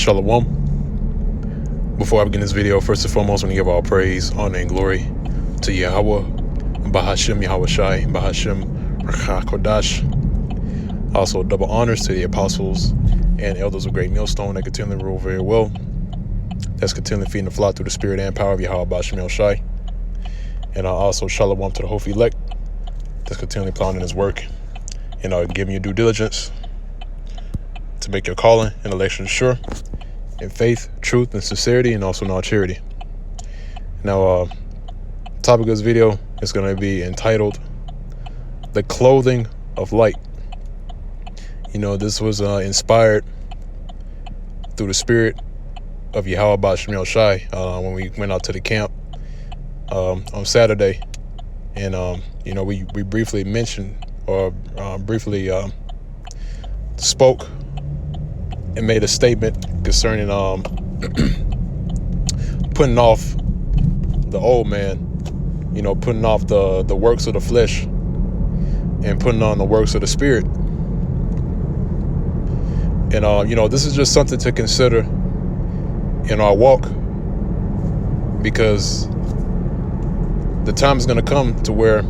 Shalom. Before I begin this video, first and foremost, I want to give all praise, honor, and glory to Yahweh, Bahashem Yahweh Shai, Bahashem Rakha Kodash. Also, double honors to the apostles and elders of Great Millstone that continually rule very well. That's continually feeding the flock through the spirit and power of Yahweh Bahashem Yahweh Shai. And also, Shalom to the Hof elect that's continually plowing in his work and giving you due diligence to make your calling and election sure in faith, truth, and sincerity, and also in all charity. Now, topic of this video is going to be entitled "The Clothing of Light." This was inspired through the spirit of Yahweh Bahashem Yahweh Shai when we went out to the camp on Saturday, and we briefly mentioned or briefly spoke and made a statement concerning putting off the old man, putting off the works of the flesh and putting on the works of the spirit. And this is just something to consider in our walk, because the time is going to come to where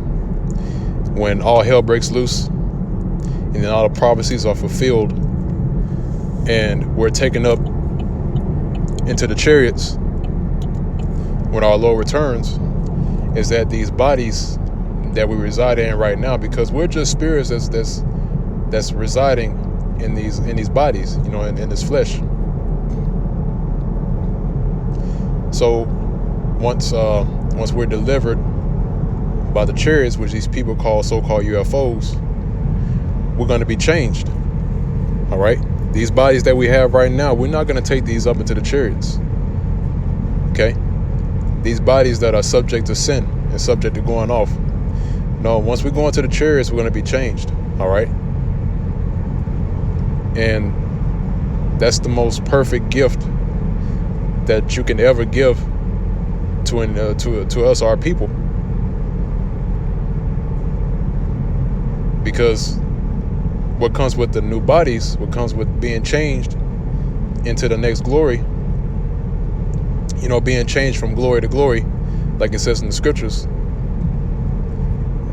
when all hell breaks loose and then all the prophecies are fulfilled and we're taken up into the chariots when our Lord returns, is that these bodies that we reside in right now, because we're just spirits that's residing in these bodies, in this flesh. So once we're delivered by the chariots, which these people call so-called UFOs, we're going to be changed. All right. These bodies that we have right now, we're not going to take these up into the chariots. Okay? These bodies that are subject to sin and subject to going off. No, once we go into the chariots, we're going to be changed. All right? And that's the most perfect gift that you can ever give to us, our people. Because what comes with the new bodies, what comes with being changed into the next glory, being changed from glory to glory, like it says in the scriptures,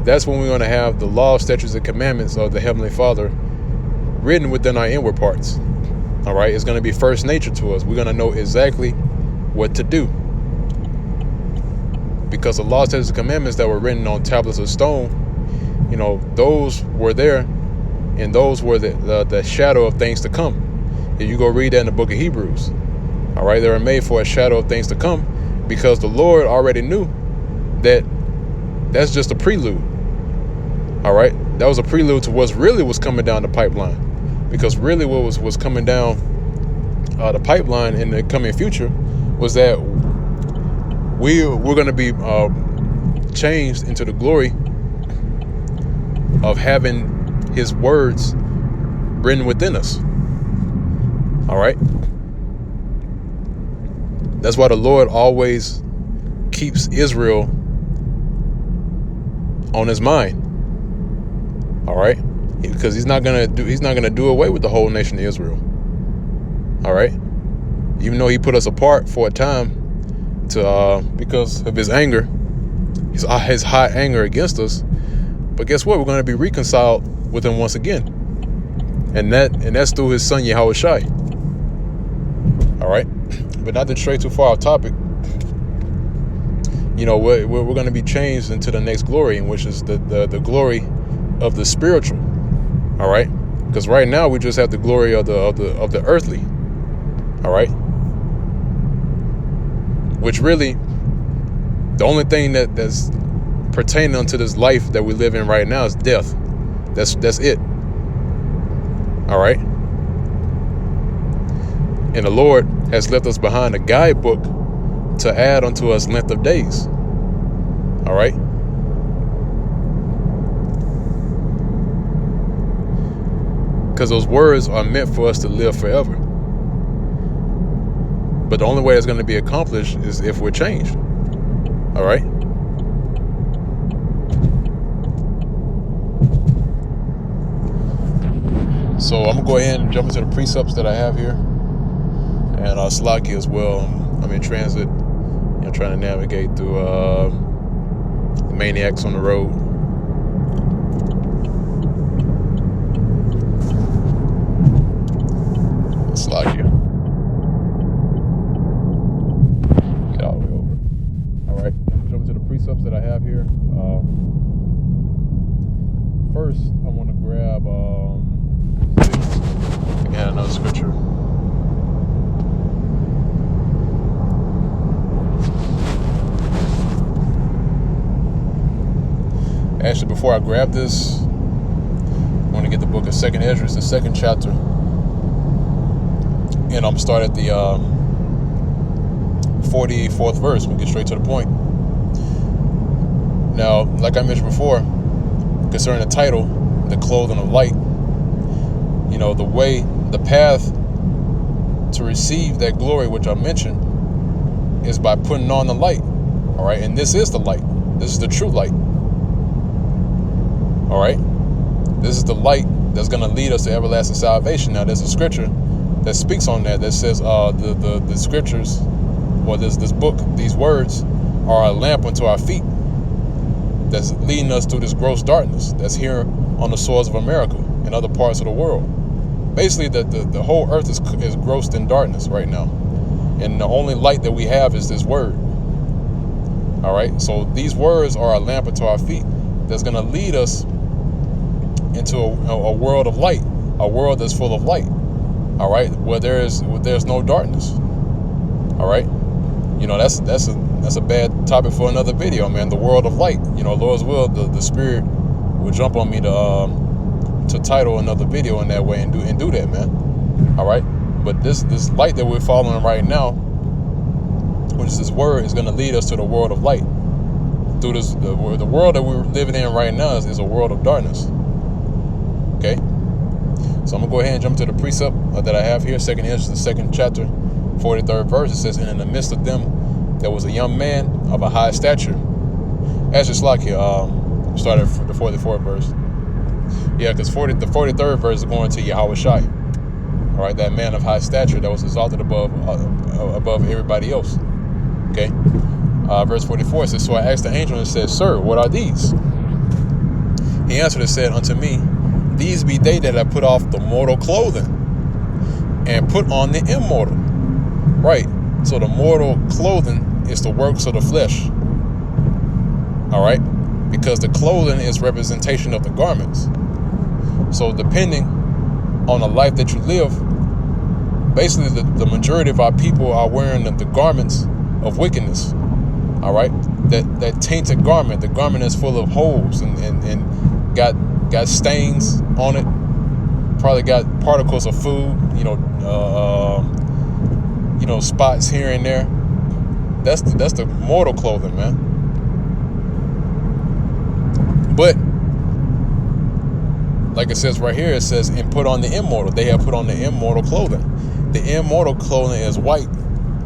that's when we're going to have the law, statutes, and commandments of the Heavenly Father written within our inward parts. All right, it's going to be first nature to us. We're going to know exactly what to do, because the law, statutes, and commandments that were written on tablets of stone, those were there. And those were the shadow of things to come. If you go read that in the book of Hebrews, all right, they were made for a shadow of things to come, because the Lord already knew that that's just a prelude. All right, that was a prelude to what really was coming down the pipeline, because really what was coming down the pipeline in the coming future was that we're going to be changed into the glory of having his words written within us. All right. That's why the Lord always keeps Israel on his mind. All right. Because he's not gonna do away with the whole nation of Israel. All right. Even though he put us apart for a time because of his anger, his hot anger against us. But guess what? We're going to be reconciled with him once again, and that's through his son Yahweh Shai. All right, but not to stray too far off topic. We're going to be changed into the next glory, which is the glory of the spiritual. All right, because right now we just have the glory of the earthly. All right, which really the only thing that's pertaining unto this life that we live in right now is death. That's it. All right. And the Lord has left us behind a guidebook to add unto us length of days. All right. Because those words are meant for us to live forever. But the only way it's going to be accomplished is if we're changed. All right. So I'm gonna go ahead and jump into the precepts that I have here, and Slaki as well. I'm in transit, trying to navigate through the maniacs on the road. Slaki. Get all the way over. All right, jump into the precepts that I have here. First, I want to grab again another scripture. Actually, before I grab this, I want to get the book of 2nd Esdras, the 2nd chapter, and I'm start at the 44th verse. We'll get straight to the point. Now, like I mentioned before, concerning the title, the clothing of light, the way, the path to receive that glory, which I mentioned, is by putting on the light. All right, and this is the light. This is the true light. All right, this is the light that's going to lead us to everlasting salvation. Now, there's a scripture that speaks on that says the scriptures, or this book, these words are a lamp unto our feet, that's leading us through this gross darkness that's here on the soils of America and other parts of the world. Basically, the whole earth is grossed in darkness right now, and the only light that we have is this word. All right, so these words are a lamp unto our feet that's going to lead us into a world of light, a world that's full of light. All right, where there's no darkness. All right, that's a bad topic for another video, man. The world of light. Lord's will, the Spirit will jump on me to title another video in that way and do that, man. All right, but this light that we're following right now, which is this word, is going to lead us to the world of light. Through the world that we're living in right now is a world of darkness. Okay, so I'm gonna go ahead and jump to the precept that I have here, 2nd Esdras, the 2nd chapter, 43rd verse. It says, "And in the midst of them, there was a young man of a high stature." Esdras Slaki, started from the 44th verse. Yeah, because the 43rd verse is going to Yahweh Shai. All right, that man of high stature that was exalted above everybody else. Okay, verse 44 says, "So I asked the angel and said, Sir, what are these? He answered and said unto me, These be they that have put off the mortal clothing and put on the immortal." Right. So the mortal clothing is the works of the flesh. All right. Because the clothing is representation of the garments. So depending on the life that you live, basically the majority of our people are wearing the garments of wickedness. All right. That tainted garment, the garment that's full of holes and got stains on it, probably got particles of food, spots here and there. That's the mortal clothing, man. But like it says right here, it says, "And put on the immortal." They have put on the immortal clothing. The immortal clothing is white.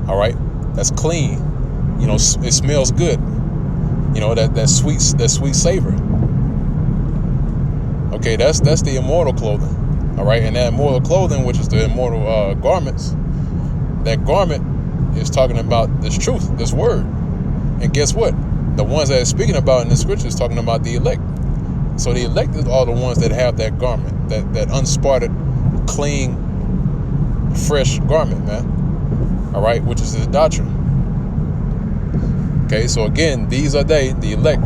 All right, that's clean. It smells good. That sweet savor. Okay, that's the immortal clothing. All right, and that immortal clothing, which is the immortal garments, that garment is talking about this truth, this word. And guess what? The ones that it's speaking about in the scripture is talking about the elect. So the elect are the ones that have that garment, that unspotted, clean, fresh garment, man. All right, which is the doctrine. Okay, so again, these are the elect.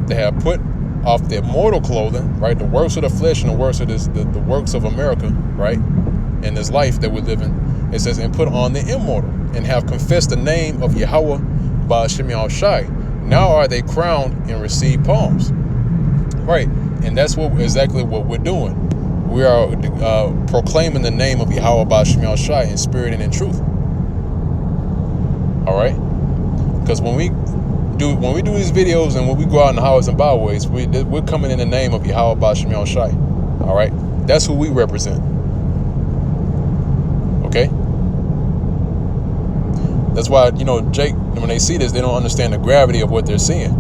They have put off their mortal clothing, right? The works of the flesh and the works of the works of America, right? In this life that we're living, it says, "And put on the immortal, and have confessed the name of Yahweh Ba'ashem Yahushai. Now are they crowned and receive palms." Right, and that's exactly what we're doing. We are proclaiming the name of Yahweh Ba'ashem Yahushai in spirit and in truth. All right, because when we do these videos and when we go out in the highways and byways, we're coming in the name of Yahweh Ba'ashem Yahushai. All right, that's who we represent. Okay, that's why Jake, when they see this, they don't understand the gravity of what they're seeing,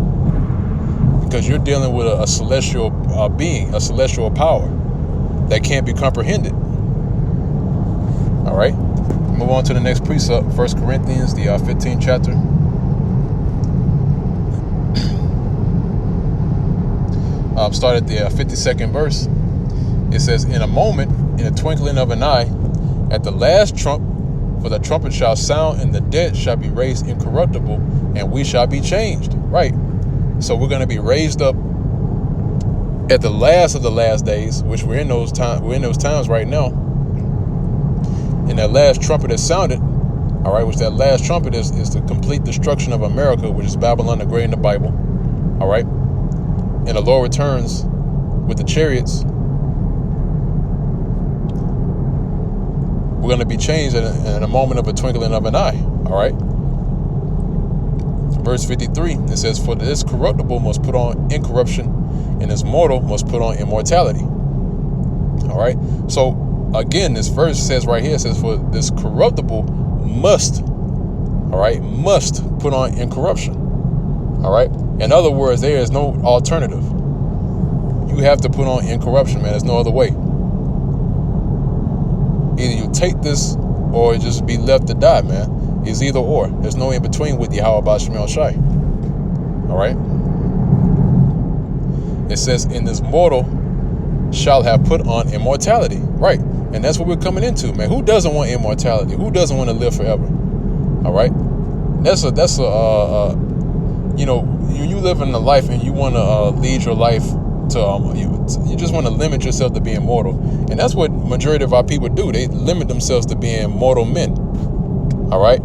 because you're dealing with a celestial being, a celestial power that can't be comprehended. All right, Move on to the next precept, 1 Corinthians, the 15th chapter. Start at the 52nd verse. It says, in a moment, in a twinkling of an eye, at the last trump, for the trumpet shall sound, and the dead shall be raised incorruptible, and we shall be changed. Right. So we're going to be raised up at the last of the last days, which we're in those times right now. And that last trumpet has sounded. All right, which that last trumpet is the complete destruction of America, which is Babylon the Great in the Bible. All right. And the Lord returns with the chariots. We're going to be changed in a moment of a twinkling of an eye. All right. Verse 53, it says, for this corruptible must put on incorruption, and this mortal must put on immortality. All right. So again, this verse says right here, it says, for this corruptible must, all right, must put on incorruption. All right. In other words, there is no alternative. You have to put on incorruption, man. There's no other way. Either you take this or just be left to die, man. It's either or. There's no in between with Yahweh Ba'ashem Yahushai. All right. It says, in this mortal shall have put on immortality. Right. And that's what we're coming into, man. Who doesn't want immortality? Who doesn't want to live forever? All right. You know, you live in a life and you want to lead your life to, you just want to limit yourself to being mortal. And that's what majority of our people do. They limit themselves to being mortal men. All right.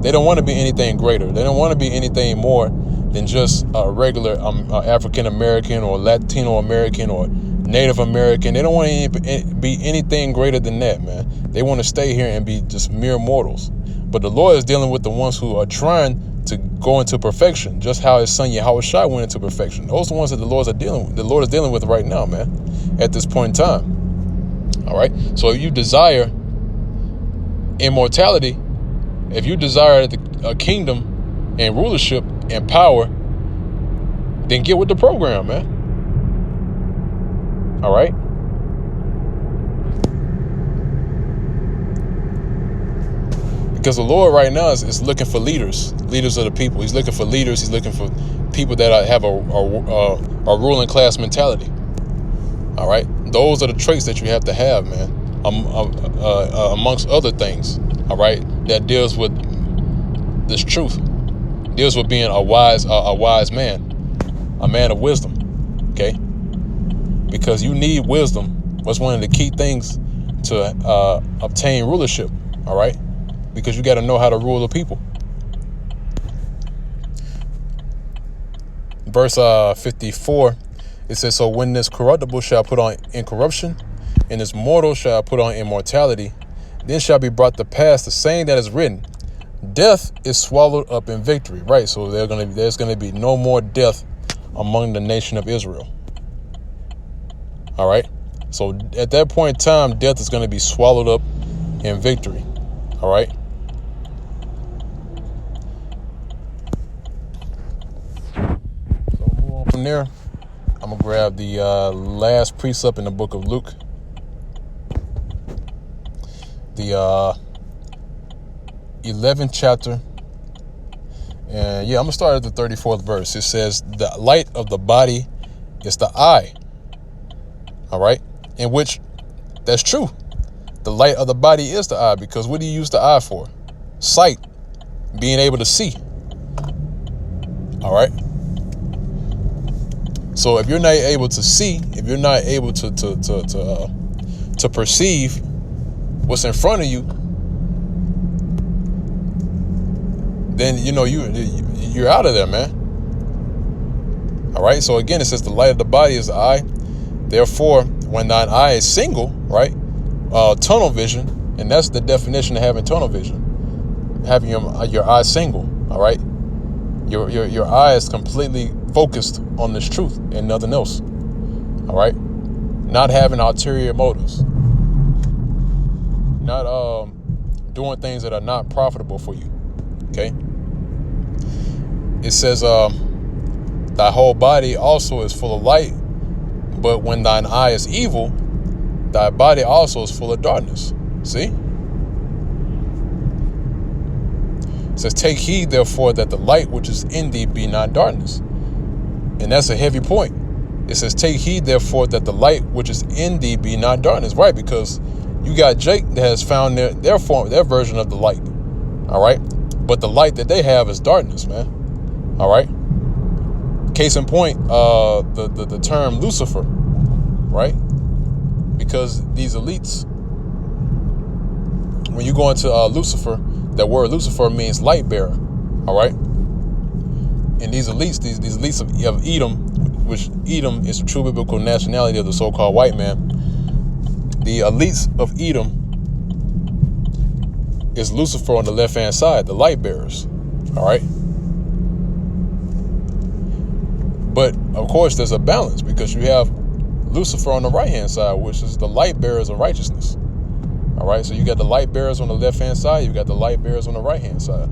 They don't want to be anything greater. They don't want to be anything more than just a regular African American or Latino American or Native American. They don't want to be anything greater than that, man. They want to stay here and be just mere mortals. But the Lord is dealing with the ones who are trying to go into perfection, just how his son Yahushua went into perfection. Those are the ones that the Lord is dealing with right now, man, at this point in time. All right. So if you desire immortality, if you desire a kingdom and rulership and power, then get with the program, man. All right. Because the Lord right now is looking for leaders of the people. He's looking for leaders. He's looking for people that have a ruling class mentality. All right. Those are the traits that you have to have, man, amongst other things. All right. That deals with this truth, deals with being a wise man, a man of wisdom. Okay. Because you need wisdom. That's one of the key things to obtain rulership. All right. Because you got to know how to rule the people. Verse 54, it says, so when this corruptible shall put on incorruption, and this mortal shall put on immortality, then shall be brought to pass the saying that is written, death is swallowed up in victory. Right. So there's going to be no more death among the nation of Israel. All right. So at that point in time, death is going to be swallowed up in victory. All right. From there, I'm gonna grab the last precept in the book of Luke, the 11th chapter, and I'm gonna start at the 34th verse. It says, the light of the body is the eye. All right. In which that's true. The light of the body is the eye, because what do you use the eye for? Sight, being able to see. All right. So if you're not able to see, if you're not able to perceive what's in front of you, then you're out of there, man. All right. So again, it says the light of the body is the eye. Therefore, when thine eye is single, right, tunnel vision, and that's the definition of having tunnel vision, having your eye single. All right. Your eye is completely focused on this truth and nothing else. All right. Not having ulterior motives. Not doing things that are not profitable for you. Okay. It says thy whole body also is full of light, but when thine eye is evil, thy body also is full of darkness. See? It says, take heed, therefore, that the light which is in thee be not darkness. And that's a heavy point. It says, take heed, therefore, that the light which is in thee be not darkness. Right, because you got Jake that has found their version of the light. All right. But the light that they have is darkness, man. All right. Case in point, the term Lucifer, right? Because these elites, when you go into Lucifer, that word Lucifer means light bearer. All right. And these elites, these elites of Edom, which Edom is the true biblical nationality of the so-called white man. The elites of Edom is Lucifer on the left-hand side, the light bearers. All right. But of course, there's a balance, because you have Lucifer on the right-hand side, which is the light bearers of righteousness. All right. So you got the light bearers on the left-hand side. You got the light bearers on the right-hand side.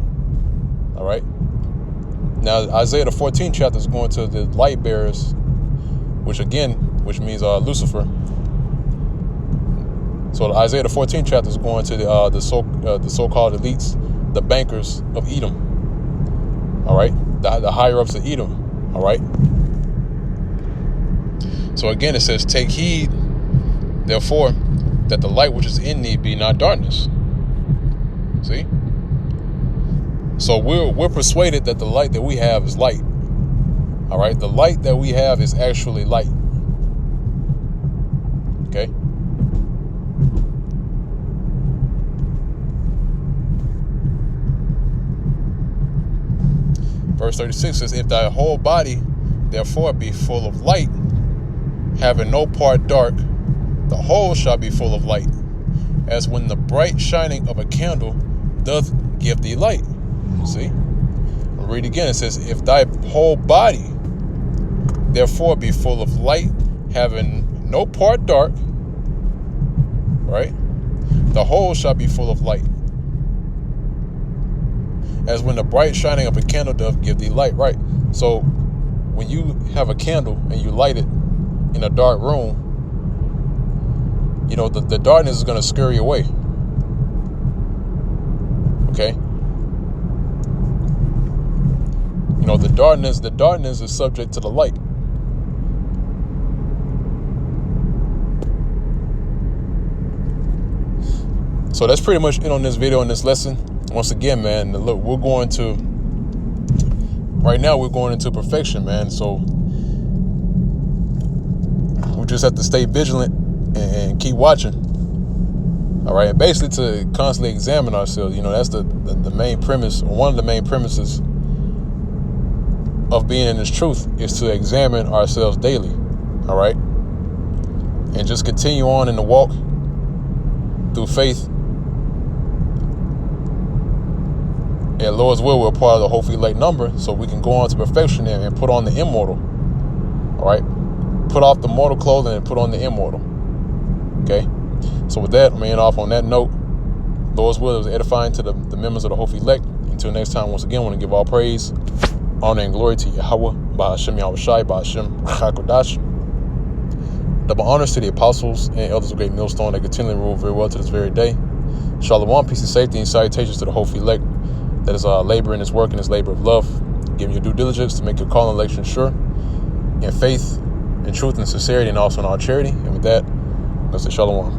All right. Now, Isaiah the 14th chapter is going to the light bearers, which means Lucifer. So Isaiah the 14th chapter is going to the so-called elites, the bankers of Edom. All right, the higher ups of Edom. All right. So again, it says, take heed, therefore, that the light which is in thee be not darkness. See? So we're persuaded that the light that we have is light. All right, the light that we have is actually light. Okay. Verse 36 says, if thy whole body therefore be full of light, having no part dark, the whole shall be full of light, as when the bright shining of a candle doth give thee light. See? I'll read again. It says, if thy whole body therefore be full of light, having no part dark, right? The whole shall be full of light, as when the bright shining of a candle doth give thee light. Right. So when you have a candle and you light it in a dark room, you know, the darkness is going to scurry away. Okay. You know, the darkness is subject to the light. So that's pretty much it on this video, on this lesson. Once again, man, look, we're going into perfection, man. So we just have to stay vigilant and keep watching. All right. And basically to constantly examine ourselves. You know, that's the main premise, or one of the main premises of being in this truth, is to examine ourselves daily. All right. And just continue on in the walk through faith. And Lord's will, we're part of the hopefully elect number, so we can go on to perfection and put on the immortal. All right. Put off the mortal clothing and put on the immortal. Okay. So with that, I'm end off on that note. Lord's will is edifying to the members of the hopefully elect. Until next time, once again, I want to give all praise, honor, and glory to Yahweh, Bahashem Yahweh Shai, Bahashem Chakodash. Double honors to the apostles and elders of Great Millstone that continually rule very well to this very day. Shalom, peace and safety, and salutations to the hopefully elect that is labor in his work and his labor of love, giving your due diligence to make your call and election sure, in faith, in truth, and sincerity, and also in all charity. And with that, let's say shalom.